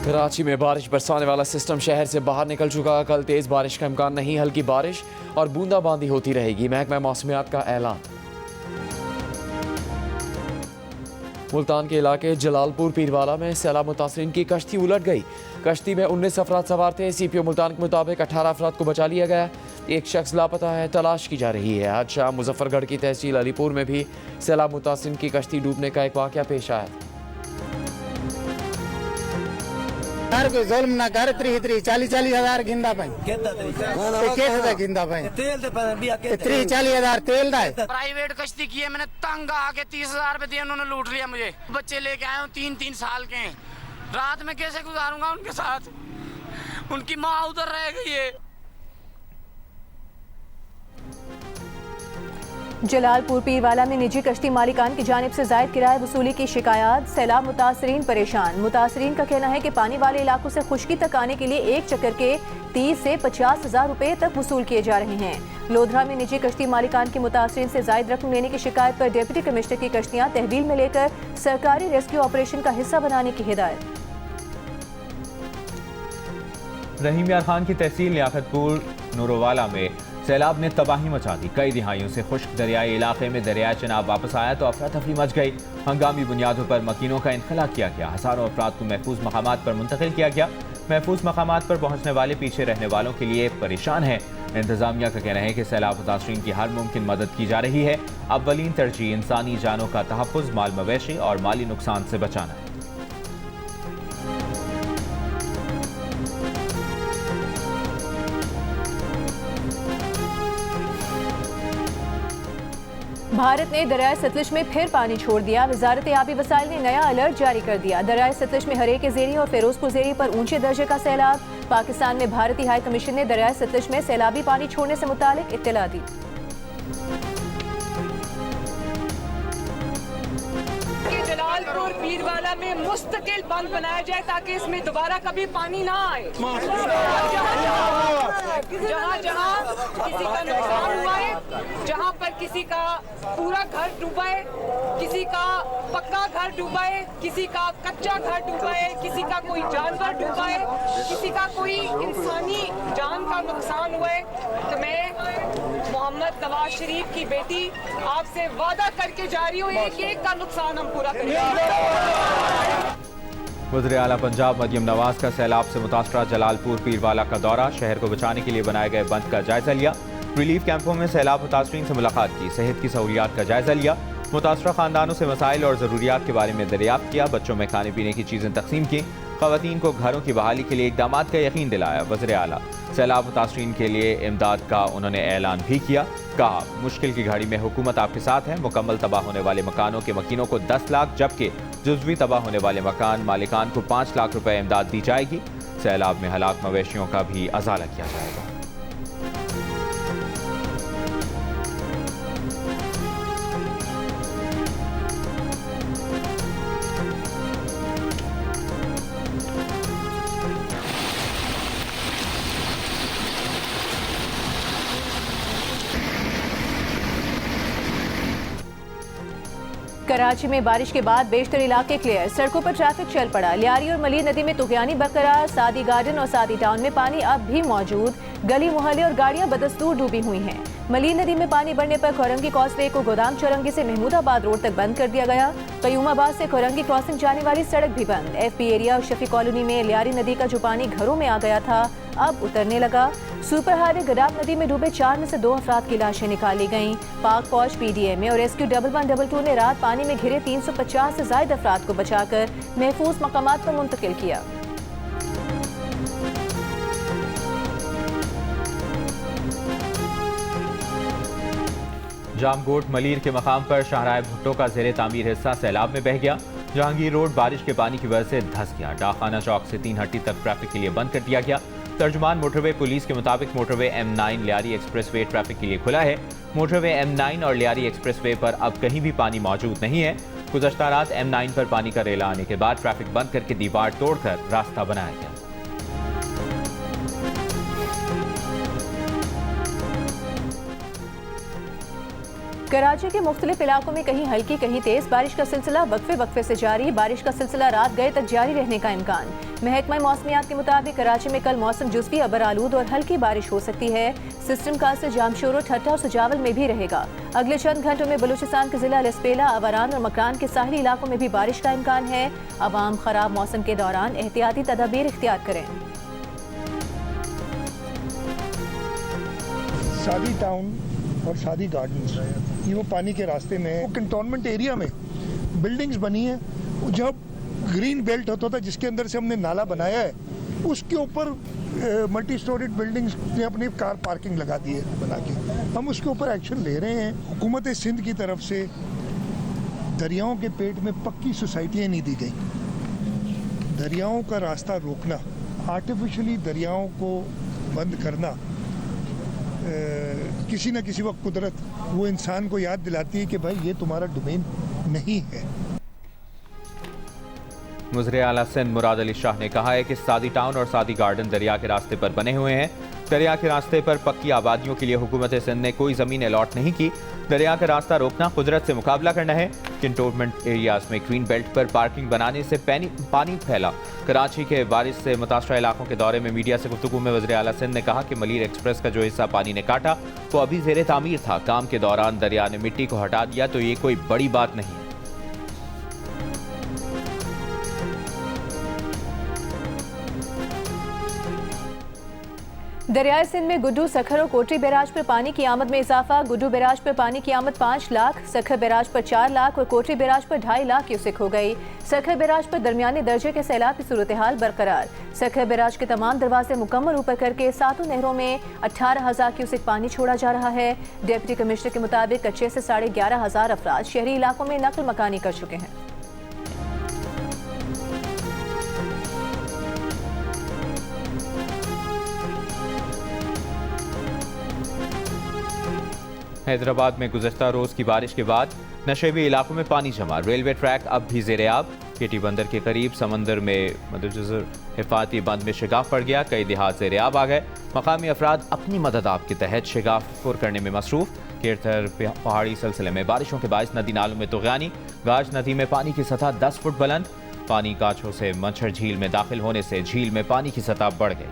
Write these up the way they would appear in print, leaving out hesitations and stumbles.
कराची में बारिश बरसाने वाला सिस्टम शहर से बाहर निकल चुका। कल तेज़ बारिश का इम्कान नहीं, हल्की बारिश और बूंदाबांदी होती रहेगी, महकमा मौसमियात का ऐलान। मुल्तान के इलाके जलालपुर पीरवाला में सैलाब मुतासरीन की कश्ती उलट गई। कश्ती में 19 अफराद सवार थे। CPO मुल्तान के मुताबिक 18 अफराद को बचा लिया गया। एक शख्स लापता है, तलाश की जा रही है। आज शाम मुजफ्फरगढ़ की तहसील अलीपुर में भी सैलाब मुतासरीन की कश्ती डूबने का एक वाक़या पेश आया। कोई जुल्म ना कर 40,000 गिंदा पाई गिंदा पाई 40,000 तेल दा है। प्राइवेट कश्ती की है, मैंने तंग आके 30,000 रुपए दिए, उन्होंने लूट लिया मुझे। बच्चे लेके आए हूँ 3-3 साल के, रात में कैसे गुजारूंगा उनके साथ? उनकी माँ उधर रह गई है। जलालपुर पीरवाला में निजी कश्ती मालिकान की जानिब से जायद किराया वसूली की शिकायत। सैलाब मुतासरीन परेशान। मुतासरीन का कहना है कि पानी वाले इलाकों से खुश्की तक आने के लिए एक चक्कर के 30 से 50,000 रुपए तक वसूल किए जा रहे हैं। लोधरा में निजी कश्ती मालिकान की मुतासरीन से जायद रकम लेने की शिकायत पर डिप्टी कमिश्नर की कश्तियां तहवील में लेकर सरकारी रेस्क्यू ऑपरेशन का हिस्सा बनाने की हिदायत। रहीम यार खान की तहसील लियाकतपुर नूरोवाला में सैलाब ने तबाही मचा दी। कई दिहाइयों से खुश्क दरियाई इलाके में दरिया चनाब वापस आया तो अफरा तफरी मच गई। हंगामी बुनियादों पर मकीनों का इनखला किया गया। हज़ारों अफराद को महफूज मकामात पर मुंतकिल किया गया। महफूज मकामात पर पहुंचने वाले पीछे रहने वालों के लिए परेशान हैं। इंतजामिया का कहना है कि सैलाब मुतासरीन की हर मुमकिन मदद की जा रही है। अव्वलीन तरजीह इंसानी जानों का तहफ़्फ़ुज़, माल मवेशी और माली नुकसान से बचाना है। भारत ने दरियाए सतलुज में फिर पानी छोड़ दिया। वजारत आबी वसाइल ने नया अलर्ट जारी कर दिया। दरियाए सतलुज में हरेक ज़ेरी और फिरोजपुर ज़ेरी पर ऊंचे दर्जे का सैलाब। पाकिस्तान में भारतीय हाई कमीशन ने दरियाए सतलुज में सैलाबी पानी छोड़ने से मुतालिक इत्तला दी। जलालपुर पीरवाला में मुस्तकिल बंद बनाया जाए ताकि इसमें दोबारा कभी पानी ना आए। जहाँ जहाँ किसी का नुकसान हुआ है, जहाँ पर किसी का पूरा घर डूबा है, किसी का पक्का घर डूबा है, किसी का कच्चा घर डूबा है, किसी का कोई जानवर डूबा है, किसी का कोई इंसानी जान का नुकसान हुआ है, तो मैं मोहम्मद नवाज शरीफ की बेटी आपसे वादा करके जा रही हूँ, एक का नुकसान हम पूरा करेंगे। वज़ीर आला पंजाब मरियम नवाज का सैलाब से मुतासरा जलालपुर पीरवाला का दौरा। शहर को बचाने के लिए बनाए गए बंद का जायजा लिया। रिलीफ कैंपों में सैलाब मुतासरीन से मुलाकात की। सेहत की सहूलियात का जायजा लिया। मुतासरा खानदानों से मसाइल और ज़रूरियात के बारे में दरियाफ्त किया। बच्चों में खाने पीने की चीज़ें तकसीम की। ख़वातीन को घरों की बहाली के लिए इक़दामात का यकीन दिलाया। वज़ीर आला सैलाब मुतासरीन के लिए इमदाद का उन्होंने ऐलान भी किया। कहा, मुश्किल की घड़ी में हुकूमत आपके साथ है। मुकम्मल तबाह होने वाले मकानों के मकीनों को 10 लाख, जबकि जुज़वी तबाह होने वाले मकान मालिकान को 5 लाख रुपए इमदाद दी जाएगी। सैलाब में हलाक मवेशियों का भी अजाला किया जाएगा। कराची में बारिश के बाद बेशतर इलाके क्लियर। सड़कों पर ट्रैफिक चल पड़ा। लियारी और मलिर नदी में तुगयानी बरकरार। सादी गार्डन और सादी टाउन में पानी अब भी मौजूद। गली मोहल्ले और गाड़ियां बदस्तूर डूबी हुई हैं। मलिर नदी में पानी बढ़ने पर खौरंगी कॉजवे को गोदाम चौरंगी से महमूदाबाद रोड तक बंद कर दिया गया। कयूमाबाद से खौरंगी क्रॉसिंग जाने वाली सड़क भी बंद। FP एरिया और शफी कॉलोनी में लियारी नदी का जो पानी घरों में आ गया था अब उतरने लगा। सुपर हाईवे गडाब नदी में डूबे 4 में से 2 अफराद की लाशें निकाली गईं। पाक फौज PDMA और रेस्क्यू 1112 ने रात पानी में घिरे 350 से ज्यादा अफराद को बचाकर महफूज मकामात पर मुंतकिल किया। जामगोट मलीर के मकाम पर शाहराह भुट्टो का ज़ेरे तामीर हिस्सा सैलाब में बह गया। जहांगीर रोड बारिश के पानी की वजह से धंस गया। डाकखाना चौक से 3 हट्टी तक ट्रैफिक के लिए बंद कर दिया गया। तर्जुमान मोटरवे पुलिस के मुताबिक motorway M9 Lyari expressway traffic के लिए खुला है। मोटरवे M9 और लियारी एक्सप्रेसवे पर अब कहीं भी पानी मौजूद नहीं है। गुज़श्ता रात M9 पर पानी का रेला आने के बाद ट्रैफिक बंद करके दीवार तोड़कर रास्ता बनाया गया। कराची के मुख्तलिफ इलाकों में कहीं हल्की कहीं तेज बारिश का सिलसिला वक्फे वक्फे से जारी। बारिश का सिलसिला रात गए तक जारी रहने का इम्कान। महकमा मौसमियात के मुताबिक कराची में कल मौसम जुज़वी अबर आलूद और हल्की बारिश हो सकती है। सिस्टम का असर जामशोरो, ठट्टा और सजावल में भी रहेगा। अगले चंद घंटों में बलूचिस्तान के जिला लसपेला, अवारान और मकरान के साहली इलाकों में भी बारिश का इम्कान है। अवाम खराब मौसम के दौरान एहतियाती तदाबीर इख्तियार करें। सादी टाउन और सादी गार्डन्स ये वो पानी के रास्ते में है। वो कंटोनमेंट एरिया में बिल्डिंग्स बनी है। जब ग्रीन बेल्ट होता था जिसके अंदर से हमने नाला बनाया है, उसके ऊपर मल्टी स्टोरीड बिल्डिंग्स ने अपनी कार पार्किंग लगा दी है बना के। हम उसके ऊपर एक्शन ले रहे हैं। हुकूमत सिंध की तरफ से दरियाओं के पेट में पक्की सोसाइटियाँ नहीं दी गई। दरियाओं का रास्ता रोकना, आर्टिफिशियली दरियाओं को बंद करना, किसी न किसी वक्त कुदरत वो इंसान को याद दिलाती है कि भाई ये तुम्हारा डोमेन नहीं है। मुज़रे आला सिंध मुराद अली शाह ने कहा है कि सादी टाउन और सादी गार्डन दरिया के रास्ते पर बने हुए हैं। दरिया के रास्ते पर पक्की आबादियों के लिए हुकूमत सिंध ने कोई ज़मीन अलॉट नहीं की। दरिया का रास्ता रोकना कुदरत से मुकाबला करना है। कंटोनमेंट एरियाज में ग्रीन बेल्ट पर पार्किंग बनाने से पानी फैला। कराची के बारिश से मुतासरा इलाकों के दौरे में मीडिया से गुफ्तगू में वज़ीर आला सिंध ने कहा कि मलीर एक्सप्रेस का जो हिस्सा पानी ने काटा वो अभी ज़ेरे तामीर था। काम के दौरान दरिया ने मिट्टी को हटा दिया तो ये कोई बड़ी बात नहीं है। दरियाए सिंध में गुड्डू, सखर और कोटरी बैराज पर पानी की आमद में इजाफा। गुड्डू बैराज पर पानी की आमद 5 लाख, सखर बैराज पर 4 लाख और कोटरी बैराज पर 2.5 लाख क्यूसेक हो गई। सखर बैराज पर दरमियाने दर्जे के सैलाब की सूरत हाल बरकरार। सखर बैराज के तमाम दरवाजे मुकम्मल ऊपर करके 7 नहरों में 18,000 क्यूसेक पानी छोड़ा जा रहा है। डिप्टी कमिश्नर के मुताबिक कच्चे से 11,500 अफराद शहरी इलाकों में नकल मकानी कर चुके हैं। हैदराबाद में गुज़श्ता रोज़ की बारिश के बाद नशेबी इलाकों में पानी जमा। रेलवे ट्रैक अब भी ज़ेरे-आब। केटी बंदर के करीब समंदर में मददजर हिफाजती बंद में शिगाफ पड़ गया। कई देहात ज़ेरे-आब आ गए। मकामी अफराद अपनी मदद आप के तहत शिगाफ पुर करने में मसरूफ़। केरथर पहाड़ी सिलसिले में बारिशों के बायस नदी नालों में तुग़यानी। गाज नदी में पानी की सतह 10 फुट बुलंद। पानी काछों से मच्छर झील में दाखिल होने से झील में पानी की सतह बढ़ गई।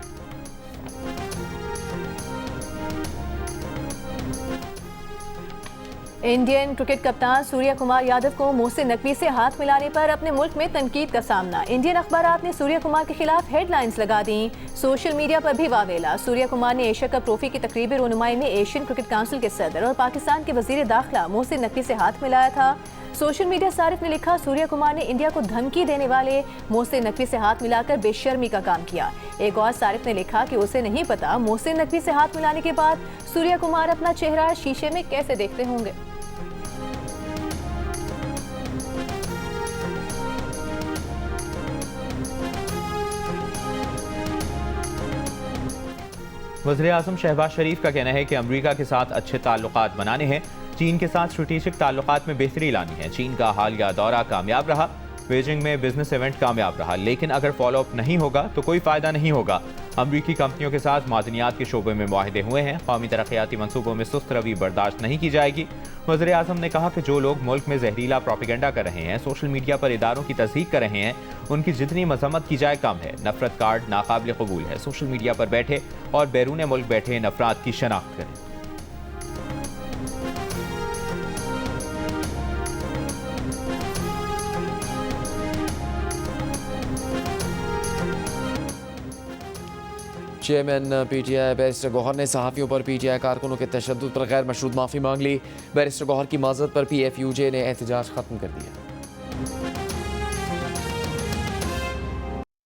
इंडियन क्रिकेट कप्तान सूर्य कुमार यादव को मोहसिन नकवी से हाथ मिलाने पर अपने मुल्क में तनकीद का सामना। इंडियन अखबारात ने सूर्य कुमार के खिलाफ हेडलाइंस लगा दी। सोशल मीडिया पर भी वावेला। सूर्य कुमार ने एशिया कप ट्रॉफी की तकरीबी रोनुमाई में एशियन क्रिकेट काउंसिल के सदर और पाकिस्तान के वजीर दाखिला मोहसिन नकवी से हाथ मिलाया था। सोशल मीडिया सारिफ ने लिखा, सूर्य कुमार ने इंडिया को धमकी देने वाले मोहसिन नकवी से हाथ मिलाकर बेशर्मी का काम किया। एक और सारिफ ने लिखा कि उसे नहीं पता मोहसिन नकवी से हाथ मिलाने के बाद सूर्य कुमार अपना चेहरा शीशे में कैसे देखते होंगे। वज़ीर-ए-आज़म शहबाज शरीफ का कहना है कि अमरीका के साथ अच्छे ताल्लुकात बनाने हैं। चीन के साथ स्ट्रेटेजिक ताल्लुकात में बेहतरी लानी है। चीन का हालिया दौरा कामयाब रहा। बीजिंग में बिजनेस इवेंट कामयाब रहा, लेकिन अगर फॉलो अप नहीं होगा तो कोई फ़ायदा नहीं होगा। अमरीकी कंपनियों के साथ मादनियात के शोबे में मुआहदे हुए हैं। कौमी तरक्याती मनसूबों में सुस्त रवि बर्दाश्त नहीं की जाएगी। वज़ीर-ए-आज़म ने कहा कि जो लोग मुल्क में जहरीला प्रोपेगेंडा कर रहे हैं, सोशल मीडिया पर इदारों की तस्दीक कर रहे हैं, उनकी जितनी मजम्मत की जाए कम है। नफरत कार्ड नाकाबिल कबूल है। सोशल मीडिया पर बैठे और बैरून मुल्क बैठे नफरात की शनाख्त करें। चेयरमैन पीटीआई बैरिस्टर गौहर ने सहाफ़ियों पर पीटीआई कारकुनों के तशद्दुद पर गैर मशरूत माफ़ी मांग ली। बैरिस्टर गौहर की माज़रत पर पीएफयूजे ने एहतजाज खत्म कर दिया।